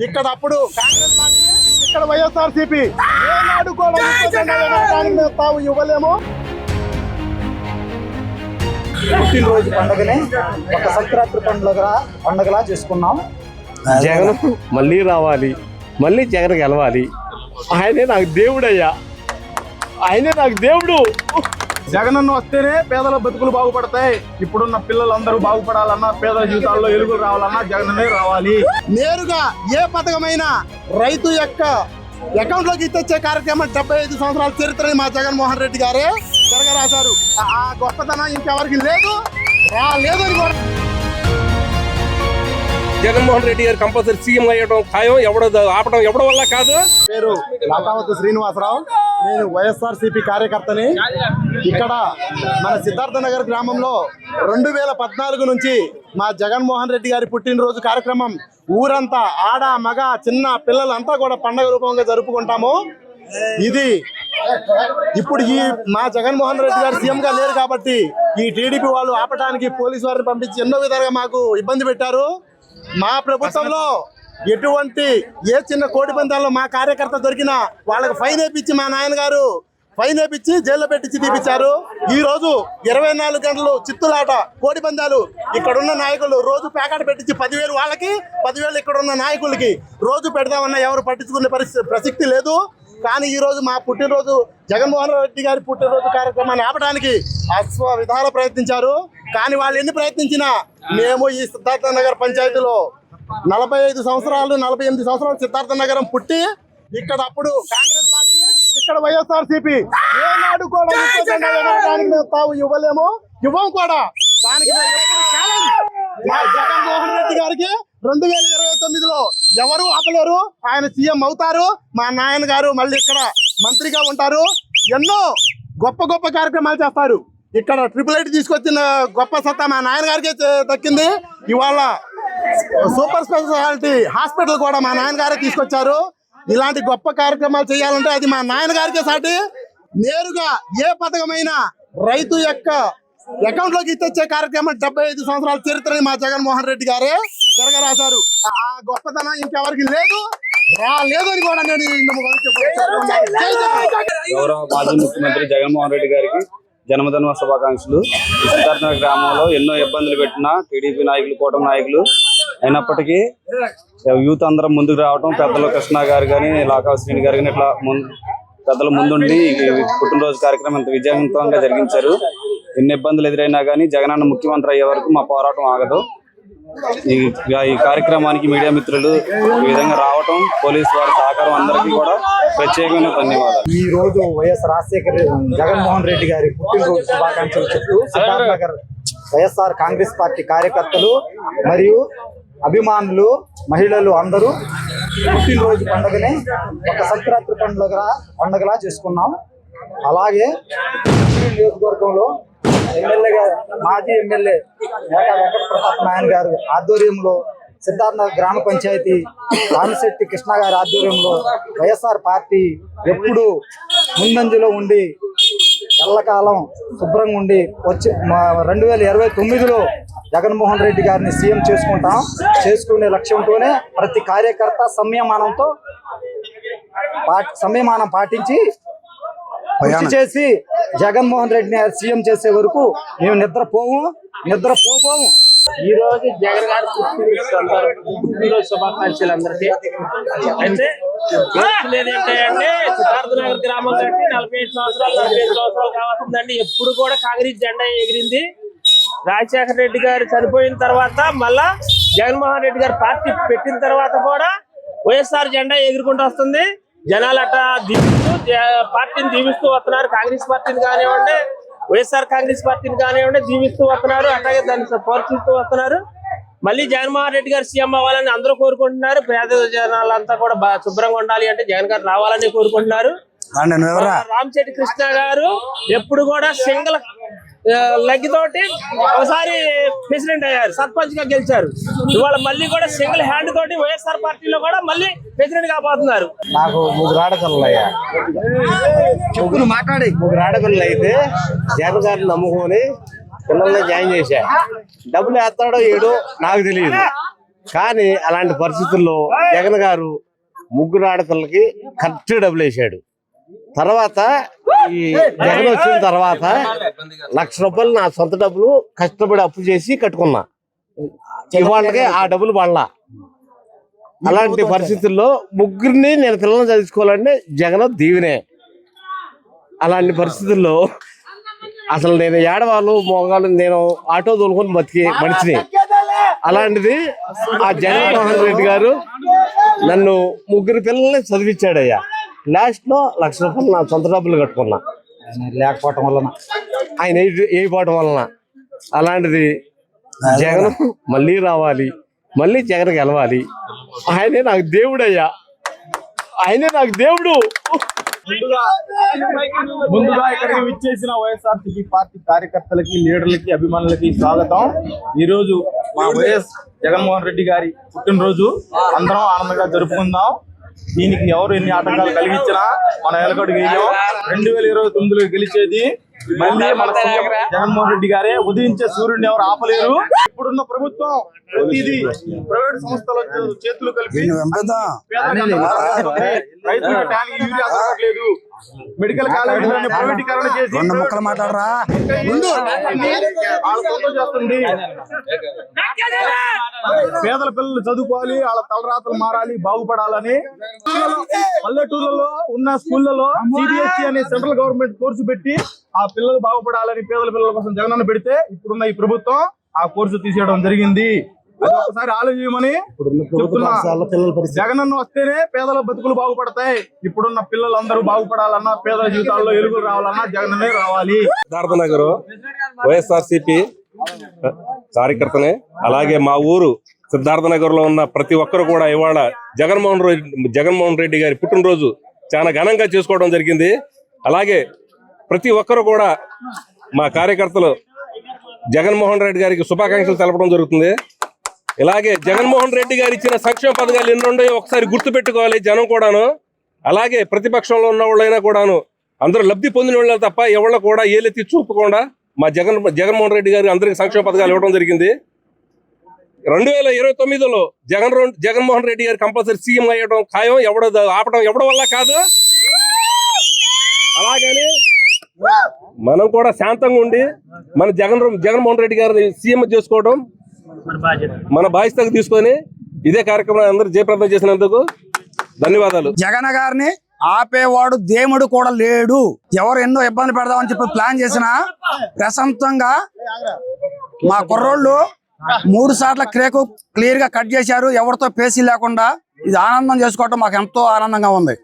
ఇక్కడ అప్పుడు కాంగ్రెస్ పార్టీ, ఇక్కడ వైఎస్ఆర్సీపీ. ఏనాడు కూడా తావు ఇవ్వలేము. పుట్టినరోజు పండుగనే ఒక సంక్రాంతి పండుగలా చేసుకున్నాం. జగన్ మళ్ళీ రావాలి, మళ్ళీ జగన్ గెలవాలి. ఆయనే నాకు దేవుడయ్యా, ఆయనే నాకు దేవుడు. జగనన్న వస్తేనే పేదల బతుకులు బాగుపడతాయి. ఇప్పుడున్న పిల్లలందరూ బాగుపడాలన్నా, పేదల జీవితాల్లో వెలుగులు రావాలన్నా జగనన్నే రావాలి. నేరుగా ఏ పథకమైనా రైతు యొక్క అకౌంట్ లోకి తెచ్చే కార్యక్రమం 75 సంవత్సరాల చరిత్రని మా జగన్మోహన్ రెడ్డి గారే తిరగరాశారు. ఆ గొప్పతనం ఇంకెవరికి లేదు, రాలేదని కూడా. జగన్మోహన్ రెడ్డి గారు కంపల్సరీ సీఎం అయ్యడం ఖాయం. ఆపడం ఎవడ వల్ల కాదు. పేరు లాకావతి శ్రీనివాసరావు. నేను వైఎస్ఆర్సీపీ కార్యకర్తని. ఇక్కడ మన సిద్ధార్థ నగర్ గ్రామంలో 2014 నుంచి మా జగన్మోహన్ రెడ్డి గారి పుట్టినరోజు కార్యక్రమం ఊరంతా ఆడ మగ చిన్న పిల్లలంతా కూడా పండగ రూపంగా జరుపుకుంటాము. ఇది ఇప్పుడు ఈ మా జగన్మోహన్ రెడ్డి గారు సీఎం గా లేరు కాబట్టి ఈ టీడీపీ వాళ్ళు ఆపడానికి పోలీసు వారిని పంపించి ఎన్నో విధాలుగా మాకు ఇబ్బంది పెట్టారు. మా ప్రభుత్వంలో ఎటువంటి ఏ చిన్న కోడి పందాల్లో మా కార్యకర్త దొరికినా వాళ్ళకి ఫైన్ వేయించి మా నాయన గారు ఫైన్ వేయించి జైల్లో పెట్టించి తీపిచ్చారు. ఈ రోజు 24 గంటలు చిత్తులాట కోడి పందాలు ఇక్కడున్న నాయకులు రోజు ప్యాకెట్ పెట్టించి 10,000 వాళ్ళకి 10,000 ఇక్కడున్న నాయకులకి రోజు పెడదామన్నా ఎవరు పట్టించుకునే ప్రసక్తి లేదు. కానీ ఈ రోజు మా పుట్టినరోజు జగన్మోహన్ రెడ్డి గారి పుట్టినరోజు కార్యక్రమాన్ని ఆపడానికి అశ్వ విధాలు ప్రయత్నించారు. కానీ వాళ్ళు ఎన్ని ప్రయత్నించినా మేము ఈ సిద్ధార్థ నగర్ పంచాయతీలో 45 సంవత్సరాలు 48 సంవత్సరాలు సిద్ధార్థ నగరం పుట్టి ఇక్కడ అప్పుడు కాంగ్రెస్ పార్టీ, ఇక్కడ వైఎస్ఆర్సీపీ. ఏనాడు కూడా తావు ఇవ్వలేము, ఇవ్వం కూడా. దానికి మా జగన్మోహన్ రెడ్డి గారికి 2029లో ఎవరు ఆపలేరు. ఆయన సీఎం అవుతారు. మా నాయన గారు మళ్ళీ ఇక్కడ మంత్రిగా ఉంటారు. ఎన్నో గొప్ప గొప్ప కార్యక్రమాలు చేస్తారు. ఇక్కడ ట్రిపుల్ తీసుకొచ్చిన గొప్ప సత్తా మా నాయన గారికే దక్కింది. ఇవాళ సూపర్ స్పెషాలిటీ హాస్పిటల్ కూడా మా నాయన గారే తీసుకొచ్చారు. ఇలాంటి గొప్ప కార్యక్రమాలు చేయాలంటే అది మా నాయన గారికే సాటి. నేరుగా ఏ పథకమైనా రైతు యొక్క అకౌంట్ లోకి తెచ్చే కార్యక్రమం 75 సంవత్సరాల చరిత్రని మా జగన్మోహన్ రెడ్డి గారే తిరగరాశారు. ఆ గొప్పతనం ఇంకెవరికి లేదు, రాలేదని కూడా నేను గౌరవ మాజీ ముఖ్యమంత్రి జగన్మోహన్ రెడ్డి గారికి జన్మదిన శుభాకాంక్షలు. సిద్ధార్థ గ్రామంలో ఎన్నో ఇబ్బందులు పెట్టిన టీడీపీ నాయకులు, కూటమి నాయకులు అయినప్పటికీ యూత్ అందరం ముందుకు రావడం, పెద్దలు కృష్ణ గారు కానీ, లాకా శ్రీని గారు కానీ ఇట్లా పెద్దల ముందుండి పుట్టినరోజు కార్యక్రమం ఇంత విజయవంతంగా జరిగించారు. ఎన్ని ఇబ్బందులు ఎదురైనా కానీ జగనన్న ముఖ్యమంత్రి అయ్యే వరకు మా పోరాటం ఆగదు. ఈ కార్యక్రమానికి మీడియా మిత్రులు ఈ విధంగా రావటం, పోలీసు వారి సహకారం అందరికీ కూడా ప్రత్యేకమైన ధన్యవాదాలు. ఈ రోజు వైఎస్ జగన్మోహన్ రెడ్డి గారి పుట్టినరోజు శుభాకాంక్షలు చెప్తూ సిద్ధార్థ నగర్ వైఎస్ఆర్ కాంగ్రెస్ పార్టీ కార్యకర్తలు మరియు అభిమానులు, మహిళలు అందరూ పుట్టినరోజు పండుగనే ఒక సంక్రాంతి పండుగలా చేసుకున్నాం. అలాగే నియోజకవర్గంలో ఎమ్మెల్యేగా మాజీ ఎమ్మెల్యే మేకా వెంకట ప్రతాప్ నాయన్ గారు ఆధ్వర్యంలో సిద్ధార్థ గ్రామ పంచాయతీ రామిశెట్టి కృష్ణ గారి ఆధ్వర్యంలో వైఎస్ఆర్ పార్టీ ఎప్పుడు ముందంజలో ఉండి ఎల్లకాలం శుభ్రంగా ఉండి వచ్చి 2029లో జగన్మోహన్ రెడ్డి గారిని సీఎం చేసుకునే లక్ష్యంతోనే ప్రతి కార్యకర్త సంయమానం పాటించి కృషి చేసి జగన్మోహన్ రెడ్డిని సీఎం చేసే వరకు మేము నిద్రపోము. ఈ రోజు జగన్ గారి పుట్టినరోజు శుభాకాంక్షలు అందరికీ. అయితే ఏంటంటే సిద్ధార్థ నగర్ గ్రామం కట్టి 45 సంవత్సరాలు కావాల్సిందండి. ఎప్పుడు కూడా కాంగ్రెస్ జెండా ఎగిరింది. రాజశేఖర రెడ్డి గారు చనిపోయిన తర్వాత మళ్ళా జగన్మోహన్ రెడ్డి గారు పార్టీ పెట్టిన తర్వాత కూడా వైఎస్ఆర్ జెండా ఎగురుకుంటూ వస్తుంది. జనాలు అట్లా పార్టీని దీవిస్తూ వస్తున్నారు. కాంగ్రెస్ పార్టీని కానివ్వండి, వైఎస్ఆర్ కాంగ్రెస్ పార్టీని కానివ్వండి దీవిస్తూ వస్తున్నారు. అట్లాగే దాన్ని ప్రోత్సహిస్తూ వస్తున్నారు. మళ్ళీ జగన్మోహన్ రెడ్డి గారు సీఎం అవ్వాలని అందరూ కోరుకుంటున్నారు. పేద జనాలంతా కూడా శుభ్రంగా ఉండాలి అంటే జగన్ గారు రావాలని కోరుకుంటున్నారు. రామిశెట్టి కృష్ణ గారు ఎప్పుడు కూడా సింగిల్ లెగ్గితోటి ఒకసారి ప్రెసిడెంట్ అయ్యారు, సర్పంచ్ గా గెలిచారు. ఇవాళ మళ్ళీ కూడా సింగిల్ హ్యాండ్ తోటి వైఎస్ఆర్ పార్టీలో కూడా మళ్ళీ ప్రెసిడెంట్ కాబోతున్నారు. నాకు 3 ఆడపిల్లలు అయ్యా. ముగ్గురు ఆడపిల్లలు అయితే జగన్ గారిని నమ్ముకొని పిల్లల్ని జాయిన్ చేశా. డబ్బులు వేస్తాడో ఏడో నాకు తెలియదు. కానీ అలాంటి పరిస్థితుల్లో జగన్ గారు ముగ్గురు ఆడపిల్లకి కరెక్ట్ డబ్బులు వేసాడు. తర్వాత ఈ జగన్ వచ్చిన తర్వాత ₹1,00,000 నా సొంత డబ్బులు కష్టపడి అప్పు చేసి కట్టుకున్నా. ఇవాళకి ఆ డబ్బులు పడలా. అలాంటి పరిస్థితుల్లో ముగ్గురిని నేను పిల్లల్ని చదువుకోవాలంటే జగన్ దీవెనే. అలాంటి పరిస్థితుల్లో అసలు నేను ఏడవాళ్ళు మోగాళ్ళు నేను ఆటో తోలుకొని బతికి మనిషిని. అలాంటిది ఆ జగన్మోహన్ రెడ్డి గారు నన్ను ముగ్గురు పిల్లల్ని చదివించాడయ్యా. లాస్ట్ లో ₹1,00,000 నా సొంత డబ్బులు కట్టుకున్నా లేకపోవటం వలన ఆయన వేయకపోవడం వలన. అలాంటిది జగన్ మళ్ళీ రావాలి, మళ్ళీ జగన్ గెలవాలి. ఆయనే నాకు దేవుడయ్యా, ఆయనే నాకు దేవుడు. ముందుగా ఇక్కడికి విచ్చేసిన వైఎస్ఆర్సీపీ పార్టీ కార్యకర్తలకి, లీడర్లకి, అభిమానులకి స్వాగతం. ఈ రోజు మా వైఎస్ జగన్మోహన్ రెడ్డి గారి పుట్టినరోజు అందరం ఆనందంగా జరుపుకుందాం. దీనికి ఎవరు ఎన్ని ఆటంకాలు కలిగించినా మన ఎలకడుగు వేయం. 2029లో గెలిచేది మళ్ళీ మన సీఎం జగన్మోహన్ రెడ్డి గారే. ఉదయించే సూర్యుడిని ఎవరు ఆపలేరు. ఇప్పుడున్న ప్రభుత్వం ప్రతిదీ ప్రైవేట్ సంస్థల చేతులు కలిపి రైతులకు ట్యాంక్ యూరియా దొరకట్లేదు. మెడికల్ కాలేజీలను ప్రైవేటీకరణ చేసి మాట్లాడరా వాళ్ళ సొంతం చేస్తుంది. పేదల పిల్లలు చదువుకోవాలి, వాళ్ళ తలరాతలు మారాలి, బాగుపడాలని పల్లెటూర్లలో ఉన్న స్కూళ్లలో సిబిఎస్ఈ అనే సెంట్రల్ గవర్నమెంట్ కోర్సు పెట్టి ఆ పిల్లలు బాగుపడాలని పేదల పిల్లల కోసం జగనన్న పెడితే ఇప్పుడున్న ఈ ప్రభుత్వం ఆ కోర్సు తీసేయడం జరిగింది. అది ఒకసారి ఆలోచించమని చెప్తున్నా. జగనన్న వస్తేనే పేదల బతుకులు బాగుపడతాయి. ఇప్పుడున్న పిల్లలందరూ బాగుపడాలన్నా, పేదల జీవితాల్లో వెలుగులు రావాలన్నా జగనన్నే రావాలి. సిద్ధార్థ నగర్ వైఎస్ఆర్సీపీ కార్యకర్తనే. అలాగే మా ఊరు సిద్ధార్థ నగర్ లో ఉన్న ప్రతి ఒక్కరు కూడా ఇవాళ జగన్మోహన్ రెడ్డి గారి పుట్టినరోజు చాలా ఘనంగా చేసుకోవడం జరిగింది. అలాగే ప్రతి ఒక్కరు కూడా మా కార్యకర్తలు జగన్మోహన్ రెడ్డి గారికి శుభాకాంక్షలు తెలపడం జరుగుతుంది. ఇలాగే జగన్మోహన్ రెడ్డి గారు ఇచ్చిన సంక్షేమ పథకాలు ఎన్ని ఉన్నాయో ఒకసారి గుర్తు పెట్టుకోవాలి జనం కూడాను. అలాగే ప్రతిపక్షంలో ఉన్న వాళ్ళైనా కూడాను అందరూ లబ్ధి పొందిన వాళ్ళు తప్ప ఎవరు కూడా ఏలెత్తి చూపకుండా మా జగన్మోహన్ రెడ్డి గారు అందరికి సంక్షేమ పథకాలు ఇవ్వడం జరిగింది. 2029లో జగన్మోహన్ రెడ్డి గారు కంపల్సరీ సీఎం అయ్యడం ఖాయం. ఆపడం ఎవడ వల్ల కాదు. అలాగని మనం కూడా శాంతంగా ఉండి మన జగన్మోహన్ రెడ్డి గారిని సీఎం చేసుకోవడం మన బాధ్యతగా తీసుకొని ఇదే కార్యక్రమం అందరూ జయప్రదం చేసినందుకు ధన్యవాదాలు. జగన్ గారిని ఆపేవాడు దేవుడు కూడా లేడు. ఎవరు ఎన్నో ఇబ్బంది పెడదామని చెప్పి ప్లాన్ చేసినా ప్రశాంతంగా మా కుర్రోళ్ళు 3 సార్లు కేకు క్లియర్ గా కట్ చేశారు. ఎవరితో పేసీ లేకుండా. ఇది ఆనందం చేసుకోవటం మాకు ఎంతో ఆనందంగా ఉంది.